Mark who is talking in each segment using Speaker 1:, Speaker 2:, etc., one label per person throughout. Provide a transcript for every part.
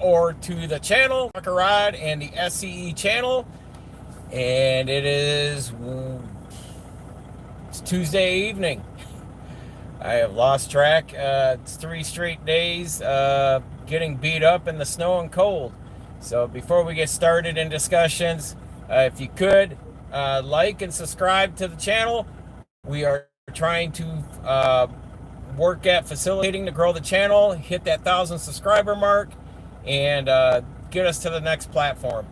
Speaker 1: or to the channel, Trucker Rod and the S.E.E. channel. And it's Tuesday evening. I have lost track. It's 3 straight days getting beat up in the snow and cold. So before we get started in discussions, if you could like and subscribe to the channel. We are trying to work at facilitating to grow the channel, hit that 1,000 subscriber mark, and get us to the next platform.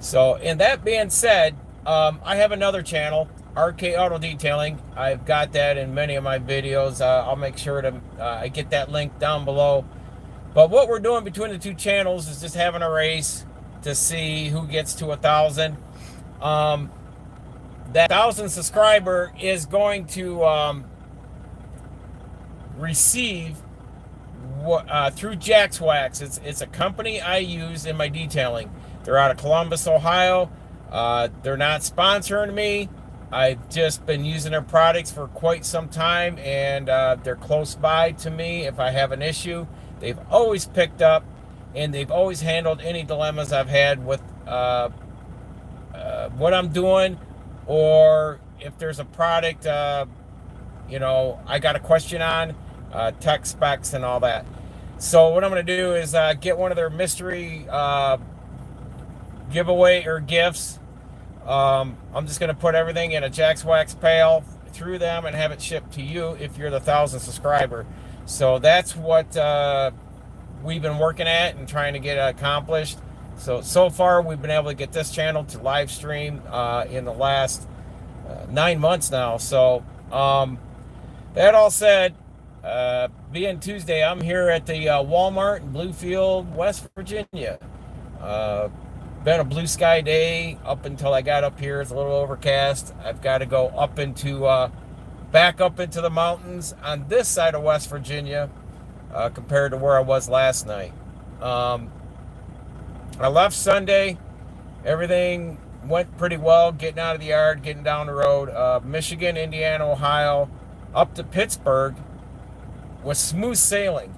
Speaker 1: So, and that being said, I have another channel, RK Auto Detailing. I've got that in many of my videos. I'll make sure to I get that link down below. But what we're doing between the two channels is just having a race to see who gets to 1,000. That 1,000 subscriber is going to receive through Jack's Wax. It's a company I use in my detailing. They're out of Columbus, Ohio. They're not sponsoring me. I've just been using their products for quite some time, and they're close by to me if I have an issue. They've always picked up, and they've always handled any dilemmas I've had with what I'm doing, or if there's a product, you know, I got a question on, tech specs and all that. So what I'm going to do is get one of their mystery giveaway or gifts. I'm just going to put everything in a Jack's Wax pail through them and have it shipped to you if you're the 1,000 subscriber. So that's what we've been working at and trying to get accomplished. So far we've been able to get this channel to live stream in the last 9 months now. So that all said, being Tuesday, I'm here at the Walmart in Bluefield, West Virginia. Been a blue sky day up until I got up here. It's a little overcast. I've got to go up into back up into the mountains on this side of West Virginia compared to where I was last night. I left Sunday. Everything went pretty well, getting out of the yard, getting down the road. Michigan, Indiana, Ohio, up to Pittsburgh was smooth sailing.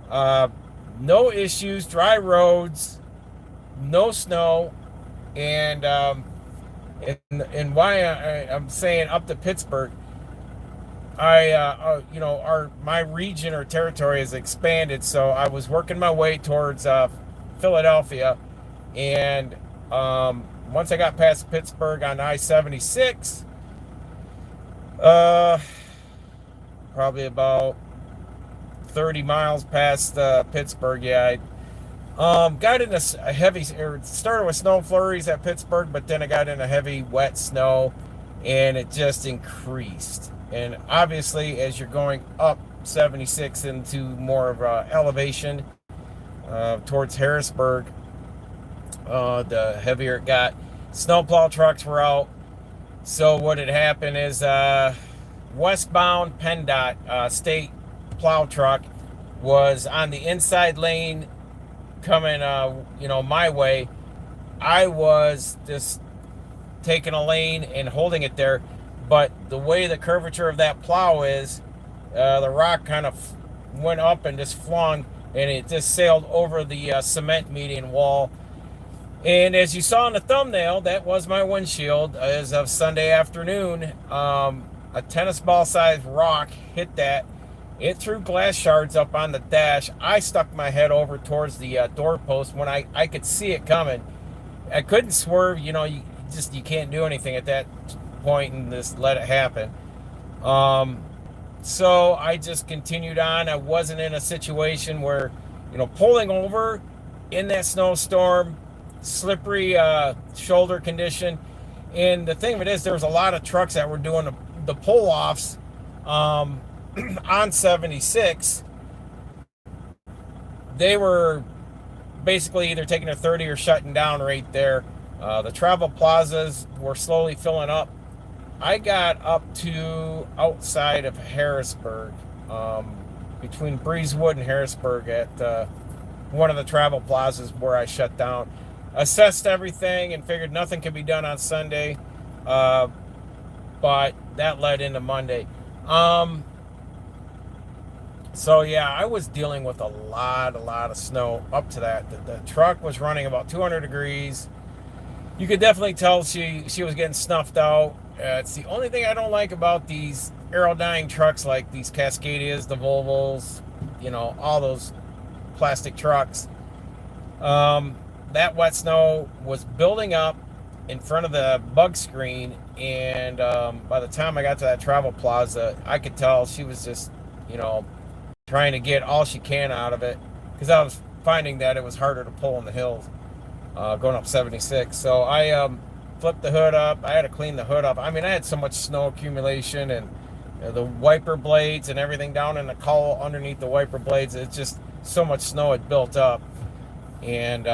Speaker 1: No issues, dry roads, no snow. And why I'm saying up to Pittsburgh, you know, my region or territory has expanded, so I was working my way towards Philadelphia, and once I got past Pittsburgh on I-76, probably about 30 miles past Pittsburgh, yeah, I got in a heavy, started with snow flurries at Pittsburgh, but then I got in a heavy wet snow, and it just increased. And obviously, as you're going up 76 into more of elevation towards Harrisburg, the heavier it got. Snowplow trucks were out. So what had happened is westbound PennDOT state plow truck was on the inside lane coming, you know, my way. I was just taking a lane and holding it there. But the way the curvature of that plow is, the rock kind of went up and just flung, and it just sailed over the cement median wall. And as you saw in the thumbnail, that was my windshield as of Sunday afternoon. A tennis ball sized rock hit that. It threw glass shards up on the dash. I stuck my head over towards the doorpost when I could see it coming. I couldn't swerve. You know, you can't do anything at that point and just let it happen. So I just continued on. I wasn't in a situation where, you know, pulling over in that snowstorm, slippery shoulder condition. And the thing of it is, there was a lot of trucks that were doing the pull-offs on 76. They were basically either taking a 30 or shutting down right there. The travel plazas were slowly filling up. I got up to outside of Harrisburg, between Breezewood and Harrisburg at one of the travel plazas where I shut down. Assessed everything and figured nothing could be done on Sunday, but that led into Monday. So yeah, I was dealing with a lot of snow up to that. The truck was running about 200 degrees. You could definitely tell she was getting snuffed out. It's the only thing I don't like about these aerodyne trucks, like these Cascadias, the Volvos, all those plastic trucks. That wet snow was building up in front of the bug screen, and by the time I got to that travel plaza, I could tell she was just, you know, trying to get all she can out of it, because I was finding that it was harder to pull in the hills going up 76. So I flipped the hood up. I had to clean the hood up. I mean, I had so much snow accumulation, and the wiper blades and everything down in the cowl underneath the wiper blades. It's just so much snow had built up, and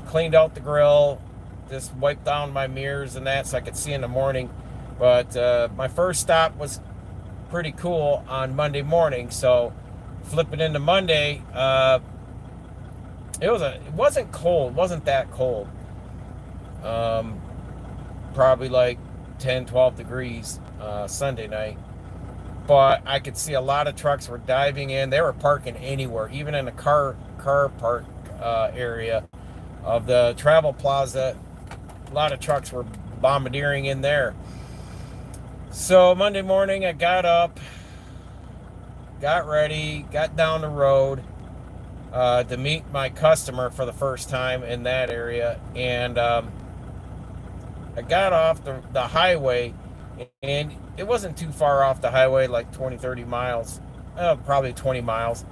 Speaker 1: cleaned out the grill, just wiped down my mirrors and that so I could see in the morning. But my first stop was pretty cool on Monday morning, so flipping into Monday, it wasn't cold, wasn't that cold. Probably like 10-12 degrees Sunday night, but I could see a lot of trucks were diving in. They were parking anywhere, even in the car park area of the travel plaza. A lot of trucks were bombardiering in there. So Monday morning, I got up, got ready, got down the road to meet my customer for the first time in that area. And I got off the highway, and it wasn't too far off the highway, like 20-30 miles, probably 20 miles.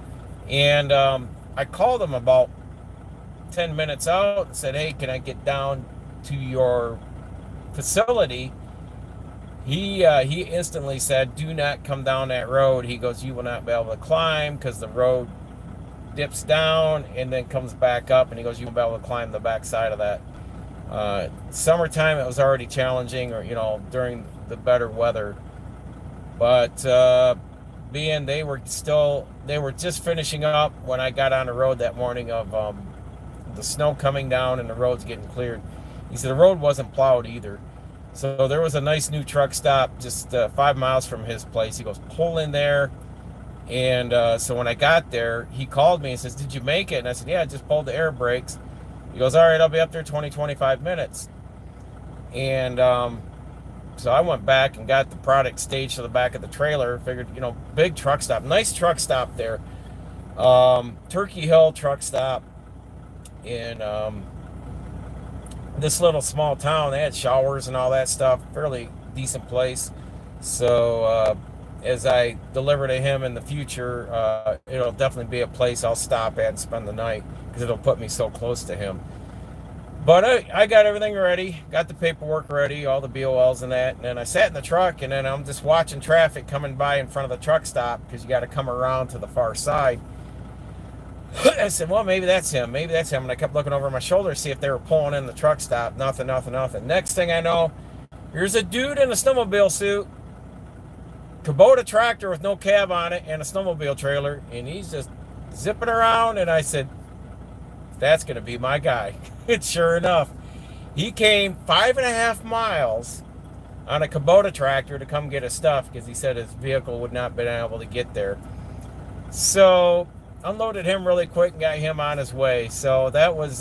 Speaker 1: And I called him about 10 minutes out and said, hey, can I get down to your facility? He instantly said, do not come down that road. He goes, you will not be able to climb because the road dips down and then comes back up. And he goes, you won't be able to climb the back side of that. Summertime, it was already challenging, or, during the better weather. But being they were just finishing up when I got on the road that morning of the snow coming down and the roads getting cleared. He said the road wasn't plowed either. So there was a nice new truck stop just 5 miles from his place. He goes, pull in there. And so when I got there, he called me and says, did you make it? And I said, yeah, I just pulled the air brakes. He goes, all right, I'll be up there 20-25 minutes. And so I went back and got the product staged to the back of the trailer. Figured, big truck stop, nice truck stop there. Turkey Hill truck stop in this little small town. They had showers and all that stuff, fairly decent place. So as I deliver to him in the future, it'll definitely be a place I'll stop at and spend the night, because it'll put me so close to him. But I got everything ready, got the paperwork ready, all the BOLs and that, and then I sat in the truck, and then I'm just watching traffic coming by in front of the truck stop, because you got to come around to the far side. I said, well, maybe that's him. And I kept looking over my shoulder to see if they were pulling in the truck stop. Nothing. Next thing I know, here's a dude in a snowmobile suit, Kubota tractor with no cab on it, and a snowmobile trailer, and he's just zipping around. And I said, that's going to be my guy. It's sure enough. He came 5.5 miles on a Kubota tractor to come get his stuff, because he said his vehicle would not have been able to get there. So unloaded him really quick and got him on his way. So that was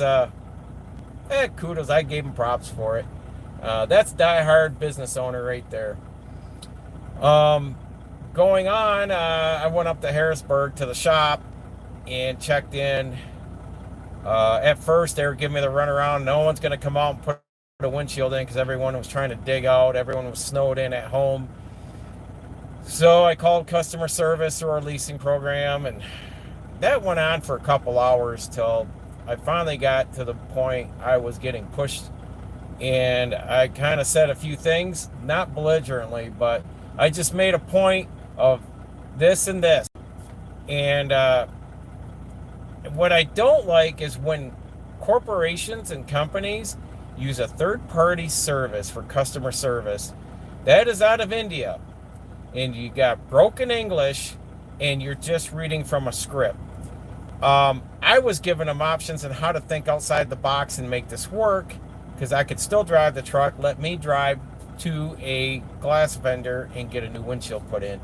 Speaker 1: kudos. I gave him props for it. That's die-hard business owner right there. Going on, I went up to Harrisburg to the shop and checked in. At first, they were giving me the runaround. No one's going to come out and put a windshield in, because everyone was trying to dig out. Everyone was snowed in at home. So I called customer service through our leasing program, and that went on for a couple hours till I finally got to the point I was getting pushed. And I kind of said a few things, not belligerently, but I just made a point of this and this. And what I don't like is when corporations and companies use a third-party service for customer service. That is out of India. And you got broken English, and you're just reading from a script. I was giving them options on how to think outside the box and make this work, because I could still drive the truck. Let me drive to a glass vendor and get a new windshield put in.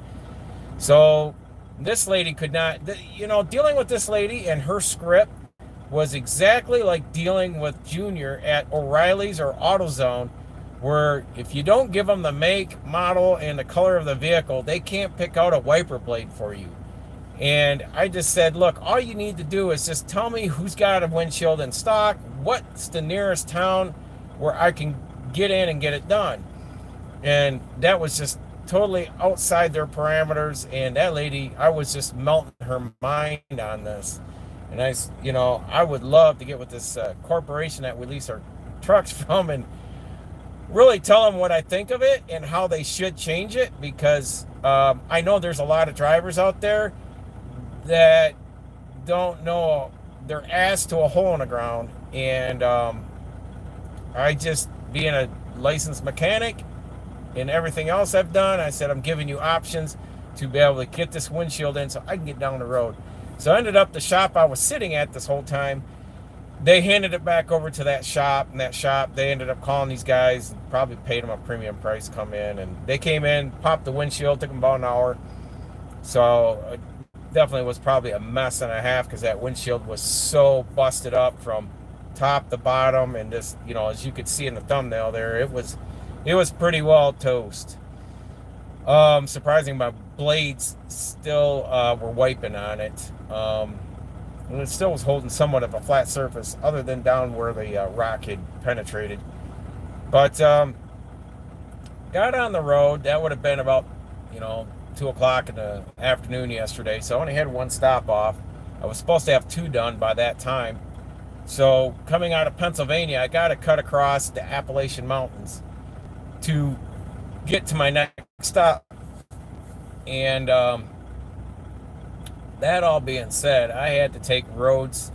Speaker 1: So This lady could not, dealing with this lady and her script was exactly like dealing with Junior at O'Reilly's or AutoZone, where if you don't give them the make, model, and the color of the vehicle, they can't pick out a wiper blade for you. And I just said, look, all you need to do is just tell me who's got a windshield in stock, what's the nearest town where I can get in and get it done. And that was just totally outside their parameters. And that lady, I was just melting her mind on this. And I would love to get with this corporation that we lease our trucks from and really tell them what I think of it and how they should change it, because I know there's a lot of drivers out there that don't know their ass to a hole in the ground. And I just, being a licensed mechanic and everything else I've done, I said, I'm giving you options to be able to get this windshield in so I can get down the road. So I ended up, the shop I was sitting at this whole time, they handed it back over to that shop, and that shop, they ended up calling these guys and probably paid them a premium price to come in. And they came in, popped the windshield, took them about an hour. So definitely was probably a mess and a half, because that windshield was so busted up from top to bottom. And just, as you could see in the thumbnail there, it was pretty well toast. Surprising, my blades still were wiping on it. And it still was holding somewhat of a flat surface, other than down where the rock had penetrated. But got on the road. That would have been about 2 o'clock in the afternoon yesterday, so I only had one stop off. I was supposed to have 2 done by that time. So coming out of Pennsylvania, I got to cut across the Appalachian Mountains to get to my next stop. And that all being said, I had to take roads.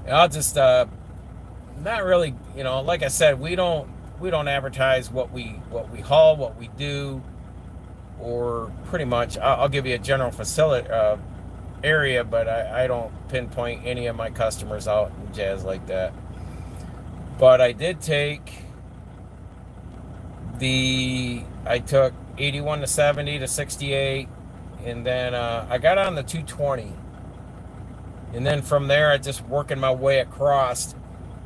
Speaker 1: And I'll just not really, like I said, we don't advertise what we haul, what we do, or pretty much I'll give you a general facility area, but I don't pinpoint any of my customers out and jazz like that. But I did take I took 81 to 70 to 68, and then I got on the 220, and then from there I just working my way across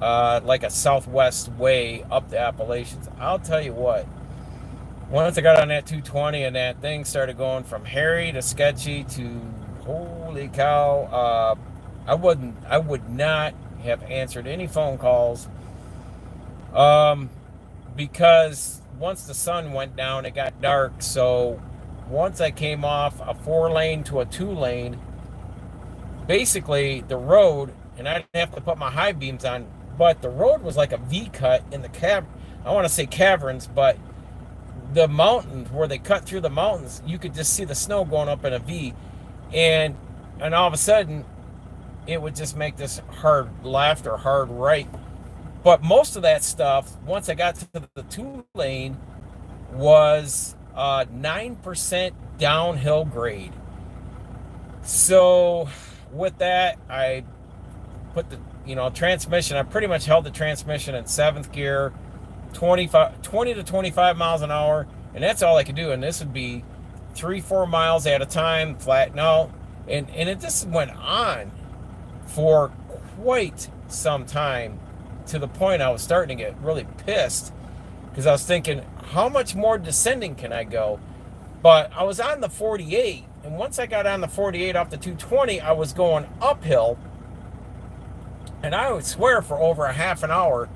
Speaker 1: like a southwest way up the Appalachians. I'll tell you what, once I got on that 220 and that thing started going from hairy to sketchy to holy cow, I would not have answered any phone calls, because once the sun went down, it got dark. So once I came off a 4-lane to a 2-lane, basically the road, and I didn't have to put my high beams on, but the road was like a V cut in the I want to say caverns, but the mountains where they cut through the mountains, you could just see the snow going up in a V, and all of a sudden it would just make this hard left or hard right. But most of that stuff, once I got to the 2-lane, was 9% downhill grade. So with that, I put the transmission, I pretty much held the transmission in 7th gear, 20 to 25 miles an hour, and that's all I could do. And this would be 3-4 miles at a time, flatten out, and it just went on for quite some time, to the point I was starting to get really pissed, because I was thinking, how much more descending can I go? But I was on the 48, and once I got on the 48 off the 220, I was going uphill, and I would swear for over a half an hour,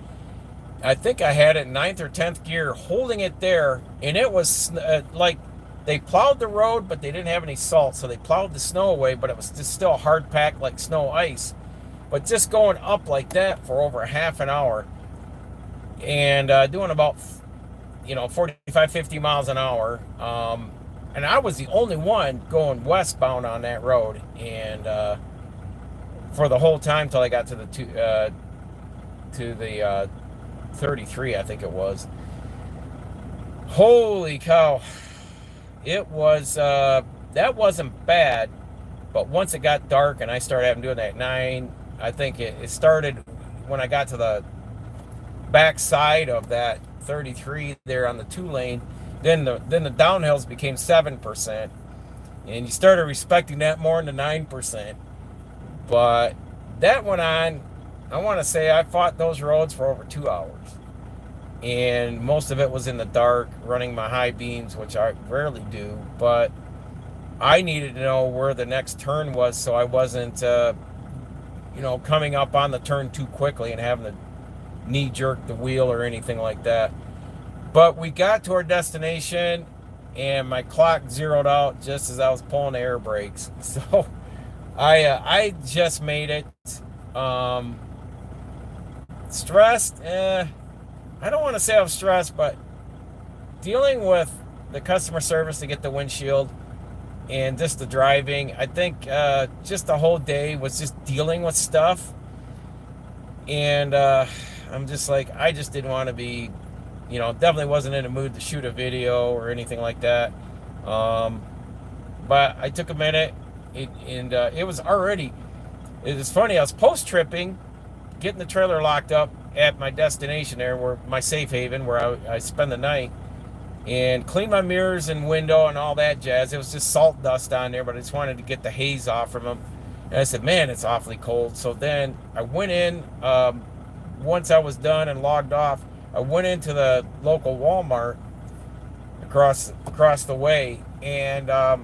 Speaker 1: I think I had it in 9th or 10th gear, holding it there, and it was like they plowed the road, but they didn't have any salt, so they plowed the snow away, but it was just still hard packed like snow ice. But just going up like that for over a half an hour, and doing about 45, 50 miles an hour, and I was the only one going westbound on that road, and for the whole time till I got to the 33, I think it was. Holy cow! It was that wasn't bad, but once it got dark and I started having to do that at 9. I think it started when I got to the back side of that 33 there on the 2-lane. Then the downhills became 7%, And you started respecting that more than the 9%. But that went on, I want to say I fought those roads for over 2 hours. And most of it was in the dark, running my high beams, which I rarely do. But I needed to know where the next turn was so I wasn't, coming up on the turn too quickly and having to knee jerk the wheel or anything like that. But we got to our destination and my clock zeroed out just as I was pulling the air brakes. So I just made it. Stressed? I don't want to say I was stressed, but dealing with the customer service to get the windshield and just the driving, I think just the whole day was just dealing with stuff. And I'm just like, I just didn't want to be, definitely wasn't in a mood to shoot a video or anything like that. But I took a minute, and it was funny, I was post-tripping, getting the trailer locked up at my destination there, where my safe haven, where I spend the night, and cleaned my mirrors and window and all that jazz. It was just salt dust on there, but I just wanted to get the haze off from them. And I said, man, it's awfully cold. So then I went in, once I was done and logged off, I went into the local Walmart across the way, and I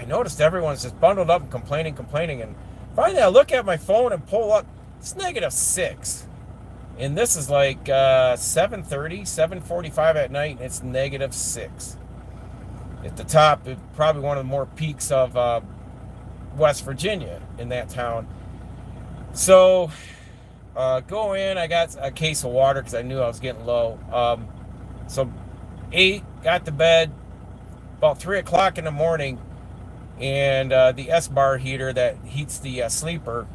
Speaker 1: noticed everyone's just bundled up and complaining. And finally I look at my phone and pull up, it's -6. And this is like 7:30, 7:45 at night, and it's -6. At the top, it's probably one of the more peaks of West Virginia in that town. So go in, I got a case of water because I knew I was getting low. So got to bed about 3 o'clock in the morning, and the S.E.E heater that heats the sleeper,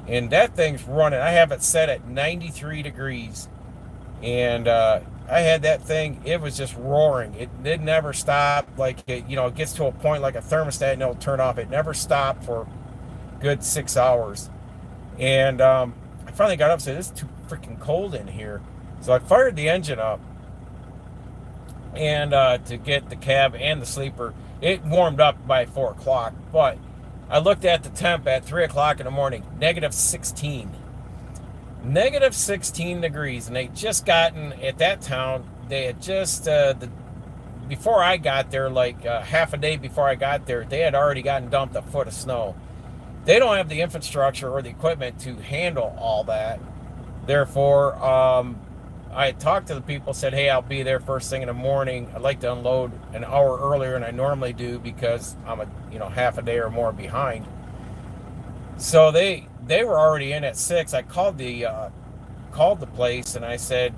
Speaker 1: and that thing's running. I have it set at 93 degrees. And I had that thing, it was just roaring. It did never stop. Like, it gets to a point like a thermostat and it'll turn off. It never stopped for a good 6 hours. And I finally got up and said, it's too freaking cold in here. So I fired the engine up. And to get the cab and the sleeper, it warmed up by 4 o'clock. But I looked at the temp at 3 o'clock in the morning, -16. -16 degrees. And they just gotten, at that town, they had just, before I got there, like half a day before I got there, they had already gotten dumped a foot of snow. They don't have the infrastructure or the equipment to handle all that. Therefore, I had talked to the people, said, hey, I'll be there first thing in the morning. I'd like to unload an hour earlier than I normally do because I'm half a day or more behind. So they were already in at 6. I called the place and I said,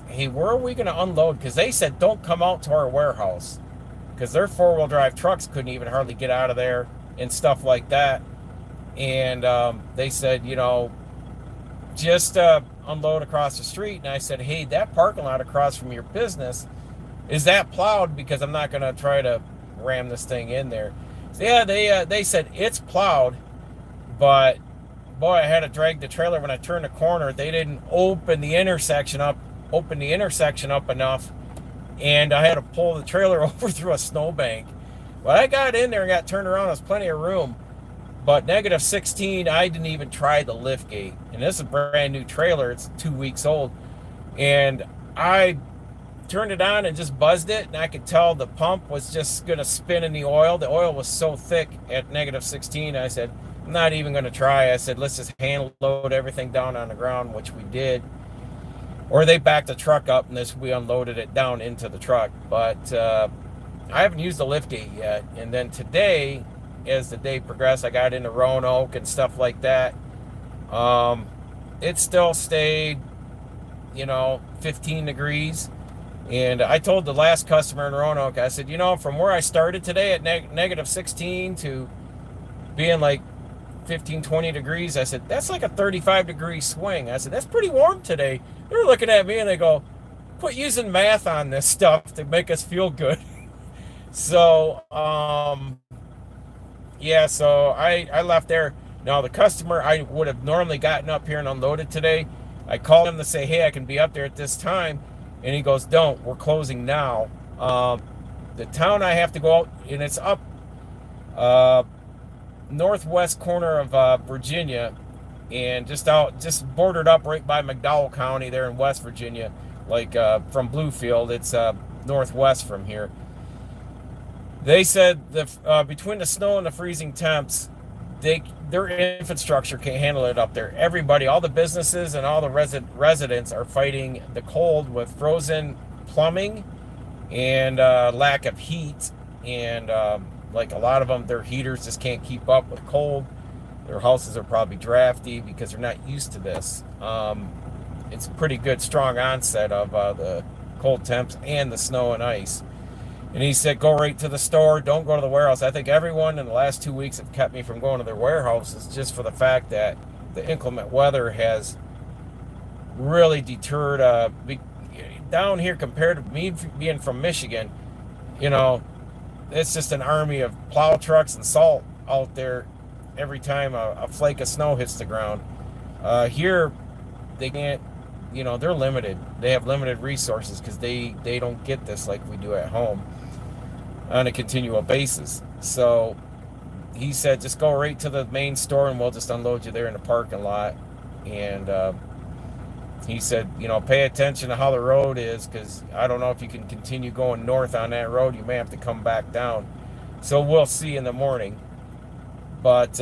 Speaker 1: hey, where are we going to unload? Because they said don't come out to our warehouse because their 4-wheel drive trucks couldn't even hardly get out of there and stuff like that. And they said, just unload across the street. And I said, hey, that parking lot across from your business, is that plowed? Because I'm not going to try to ram this thing in there. So yeah, they said it's plowed, but boy, I had to drag the trailer when I turned the corner. They didn't open the intersection up enough, and I had to pull the trailer over through a snowbank. When I got in there and got turned around, there was plenty of room. But -16, I didn't even try the lift gate. And this is a brand new trailer. It's 2 weeks old. And I turned it on and just buzzed it. And I could tell the pump was just going to spin in the oil. The oil was so thick at -16. I said, I'm not even going to try. I said, let's just hand load everything down on the ground, which we did. Or they backed the truck up and we unloaded it down into the truck. But I haven't used the lift gate yet. And then today, as the day progressed, I got into Roanoke and stuff like that. It still stayed, 15 degrees. And I told the last customer in Roanoke, I said, from where I started today at -16 to being like 15, 20 degrees, I said, that's like a 35-degree swing. I said, that's pretty warm today. They're looking at me and they go, quit using math on this stuff to make us feel good. So, yeah, so I left there. Now, the customer, I would have normally gotten up here and unloaded today. I called him to say, hey, I can be up there at this time. And he goes, don't, we're closing now. The town I have to go out, and it's up uh, northwest corner of Virginia, and just bordered up right by McDowell County there in West Virginia, like from Bluefield. It's northwest from here. They said between the snow and the freezing temps, their infrastructure can't handle it up there. Everybody, all the businesses and all the residents are fighting the cold with frozen plumbing and lack of heat. And like a lot of them, their heaters just can't keep up with cold. Their houses are probably drafty because they're not used to this. It's a pretty good, strong onset of the cold temps and the snow and ice. And he said, go right to the store. Don't go to the warehouse. I think everyone in the last 2 weeks have kept me from going to their warehouses just for the fact that the inclement weather has really deterred. Down here, compared to me being from Michigan, you know, it's just an army of plow trucks and salt out there every time a flake of snow hits the ground. Here, they can't, they're limited. They have limited resources because they don't get this like we do at home on a continual basis. So he said, just go right to the main store and we'll just unload you there in the parking lot. And he said, pay attention to how the road is, because I don't know if you can continue going north on that road. You may have to come back down. So we'll see in the morning. But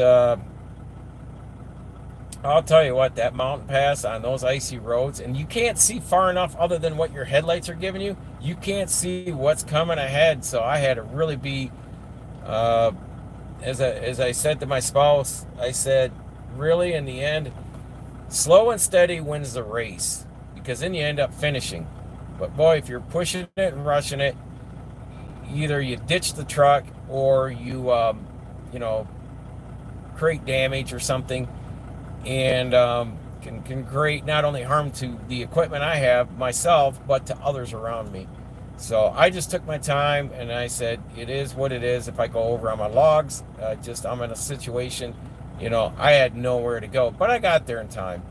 Speaker 1: I'll tell you what, that mountain pass on those icy roads, and you can't see far enough other than what your headlights are giving you. You can't see what's coming ahead. So I had to really be, as I said to my spouse, I said, really, in the end, slow and steady wins the race, because then you end up finishing. But boy, if you're pushing it and rushing it, either you ditch the truck or you, create damage or something, and can create not only harm to the equipment I have myself, but to others around me. So I just took my time and I said, it is what it is. If I go over on my logs, I'm in a situation, I had nowhere to go, but I got there in time.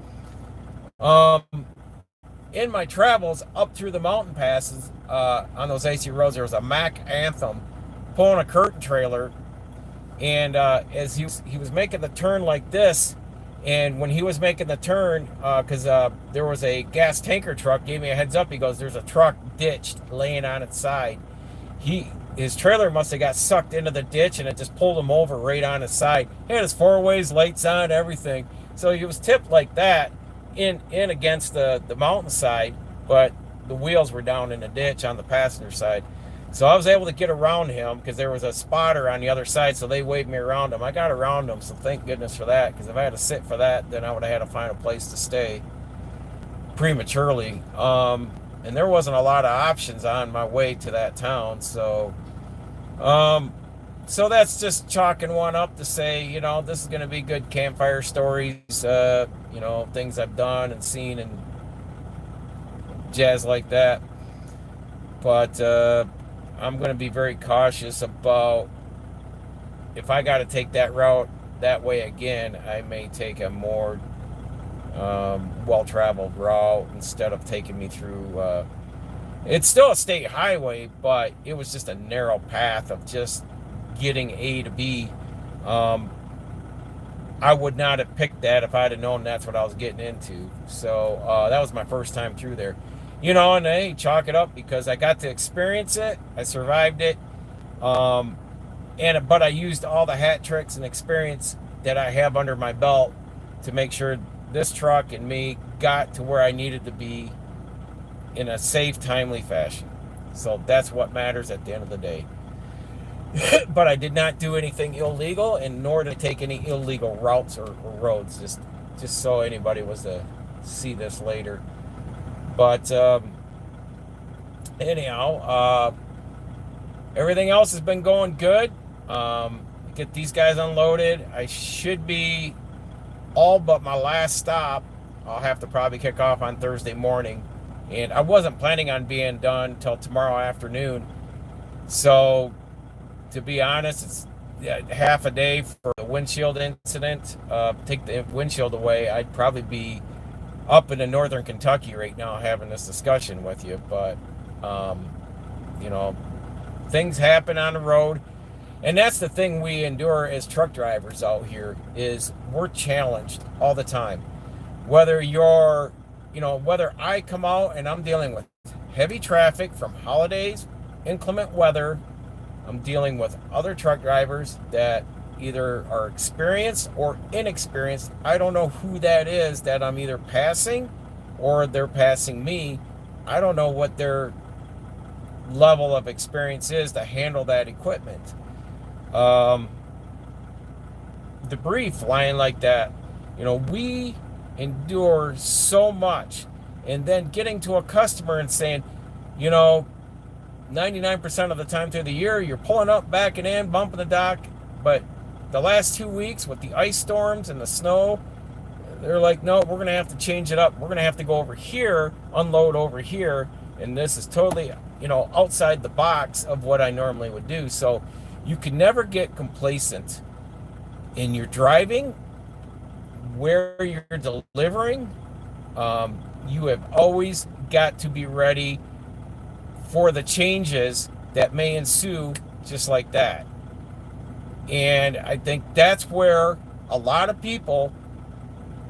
Speaker 1: In my travels up through the mountain passes on those icy roads, there was a Mack Anthem pulling a curtain trailer, and as he was making the turn like this, and when he was making the turn, because there was a gas tanker truck, gave me a heads up. He goes, there's a truck ditched laying on its side. His trailer must have got sucked into the ditch, and it just pulled him over right on his side. He had his four ways, lights on, everything. So he was tipped like that in against the mountainside, but the wheels were down in the ditch on the passenger side. So I was able to get around him because there was a spotter on the other side, so they waved me around him. I got around him, so thank goodness for that, because if I had to sit for that, then I would have had to find a place to stay prematurely. And there wasn't a lot of options on my way to that town, so that's just chalking one up to say, this is going to be good campfire stories, things I've done and seen and jazz like that. But I'm going to be very cautious about, if I got to take that route that way again, I may take a more well-traveled route instead of taking me through. It's still a state highway, but it was just a narrow path of just getting A to B. I would not have picked that if I'd have known that's what I was getting into. So that was my first time through there. And hey, chalk it up, because I got to experience it. I survived it. But I used all the hat tricks and experience that I have under my belt to make sure this truck and me got to where I needed to be in a safe, timely fashion. So that's what matters at the end of the day. But I did not do anything illegal, and nor did I take any illegal routes or roads, just so anybody was to see this later. But anyhow, everything else has been going good. Get these guys unloaded. I should be all but my last stop. I'll have to probably kick off on Thursday morning. And I wasn't planning on being done till tomorrow afternoon. So, to be honest, it's half a day for the windshield incident. Take the windshield away, I'd probably be up in northern Kentucky right now having this discussion with you. But, things happen on the road. And that's the thing we endure as truck drivers out here, is we're challenged all the time. Whether you're, whether I come out and I'm dealing with heavy traffic from holidays, inclement weather, I'm dealing with other truck drivers that either are experienced or inexperienced. I don't know who that is that I'm either passing or they're passing me. I don't know what their level of experience is to handle that equipment. Debris flying like that, we endure so much, and then getting to a customer and saying, 99% of the time through the year you're pulling up, backing in, bumping the dock, but the last 2 weeks with the ice storms and the snow, they're like, no, we're going to have to change it up. We're going to have to go over here, unload over here, and this is totally, outside the box of what I normally would do. So you can never get complacent in your driving, where you're delivering. You have always got to be ready for the changes that may ensue just like that. And I think that's where a lot of people,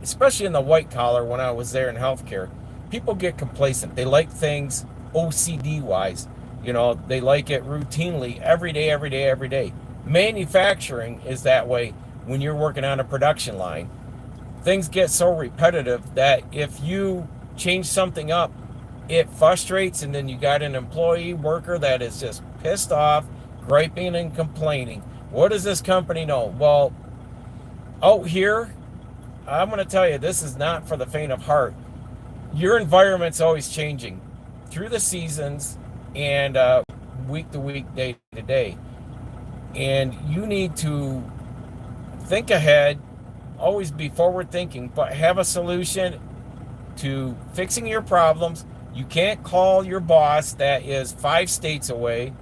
Speaker 1: especially in the white collar when I was there in healthcare, people get complacent. They like things OCD wise. They like it routinely every day, every day, every day. Manufacturing is that way when you're working on a production line. Things get so repetitive that if you change something up, it frustrates, and then you got an employee worker that is just pissed off, griping and complaining. What does this company know? Well, out here, I'm going to tell you, this is not for the faint of heart. Your environment's always changing through the seasons and week to week, day to day. And you need to think ahead, always be forward thinking, but have a solution to fixing your problems. You can't call your boss that is 5 states away.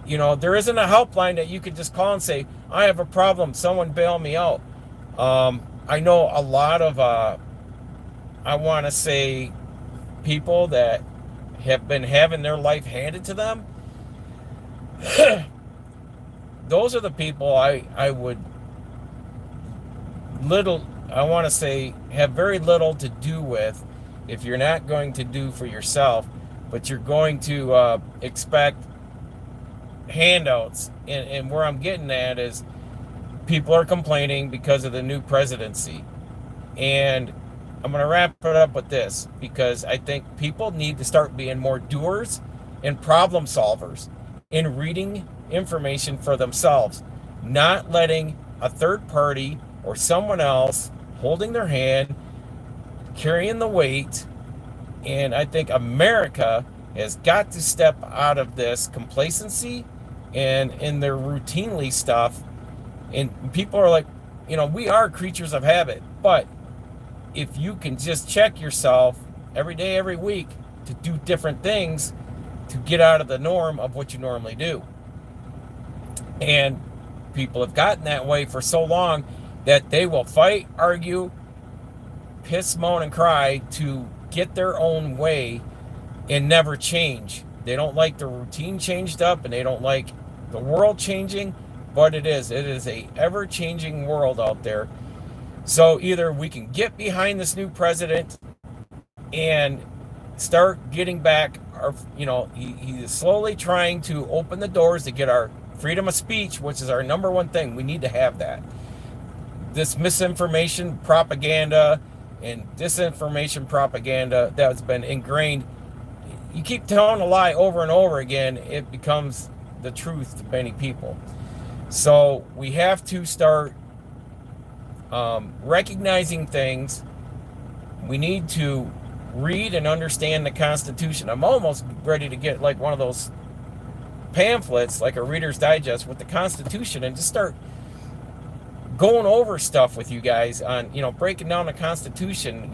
Speaker 1: There isn't a helpline that you can just call and say, I have a problem, someone bail me out. I know a lot of, I want to say, people that have been having their life handed to them. Those are the people I would want to say, have very little to do with if you're not going to do for yourself, but you're going to expect handouts. And where I'm getting at is people are complaining because of the new presidency. And I'm going to wrap it up with this, because I think people need to start being more doers and problem solvers in reading information for themselves, not letting a third party or someone else holding their hand, carrying the weight. And I think America has got to step out of this complacency and in their routinely stuff. And people are like, we are creatures of habit, but if you can just check yourself every day, every week to do different things to get out of the norm of what you normally do. And people have gotten that way for so long that they will fight, argue, piss, moan, and cry to get their own way and never change. They don't like the routine changed up, and they don't like the world changing, but it is a ever-changing world out there. So either we can get behind this new president and start getting back our, he is slowly trying to open the doors to get our freedom of speech, which is our number one thing. We need to have that. This misinformation propaganda and disinformation propaganda that's been ingrained, you keep telling a lie over and over again, it becomes the truth to many people. So we have to start recognizing things. We need to read and understand the Constitution. I'm almost ready to get like one of those pamphlets, like a Reader's Digest with the Constitution, and just start going over stuff with you guys on, breaking down the Constitution,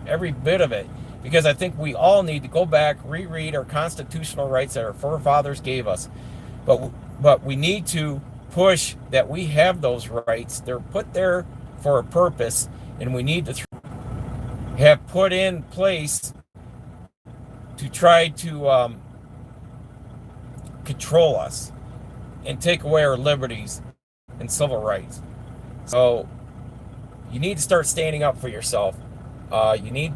Speaker 1: every bit of it. Because I think we all need to go back, reread our constitutional rights that our forefathers gave us. But we need to push that we have those rights. They're put there for a purpose, and we need to have put in place to try to control us. and take away our liberties and civil rights. So you need to start standing up for yourself. We need.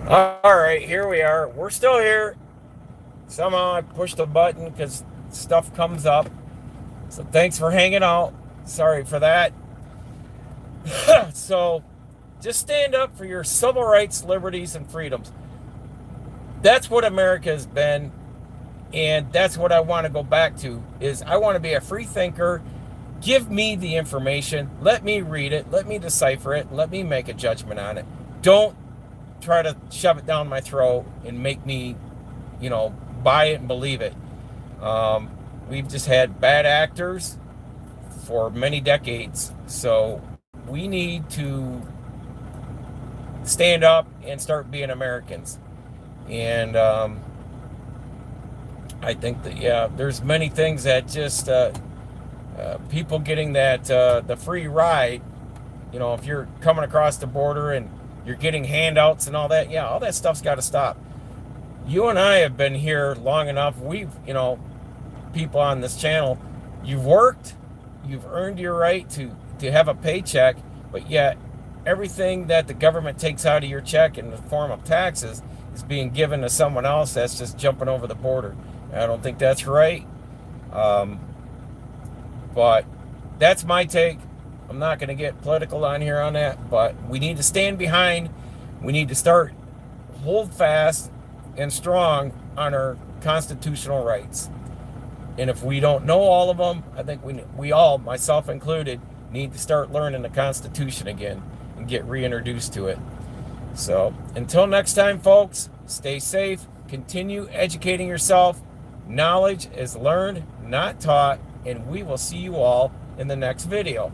Speaker 1: All right, here we are. We're still here. Somehow I pushed the button because stuff comes up. So thanks for hanging out. Sorry for that. So just stand up for your civil rights, liberties, and freedoms. That's what America has been, and that's what I want to go back to. Is I want to be a free thinker. Give me the information. Let me read it. Let me decipher it. Let me make a judgment on it. Don't try to shove it down my throat and make me, buy it and believe it. We've just had bad actors for many decades. So we need to stand up and start being Americans. And I think that, there's many things that just people getting that the free ride, if you're coming across the border and you're getting handouts and all that, all that stuff's got to stop. You and I have been here long enough. We've, people on this channel, you've worked, you've earned your right to have a paycheck, but yet everything that the government takes out of your check in the form of taxes is being given to someone else that's just jumping over the border. I don't think that's right. But that's my take. I'm not going to get political on here on that, but we need to stand behind. We need to hold fast and strong on our constitutional rights. And if we don't know all of them, I think we all, myself included, need to start learning the Constitution again and get reintroduced to it. So until next time, folks, stay safe. Continue educating yourself. Knowledge is learned, not taught. And we will see you all in the next video.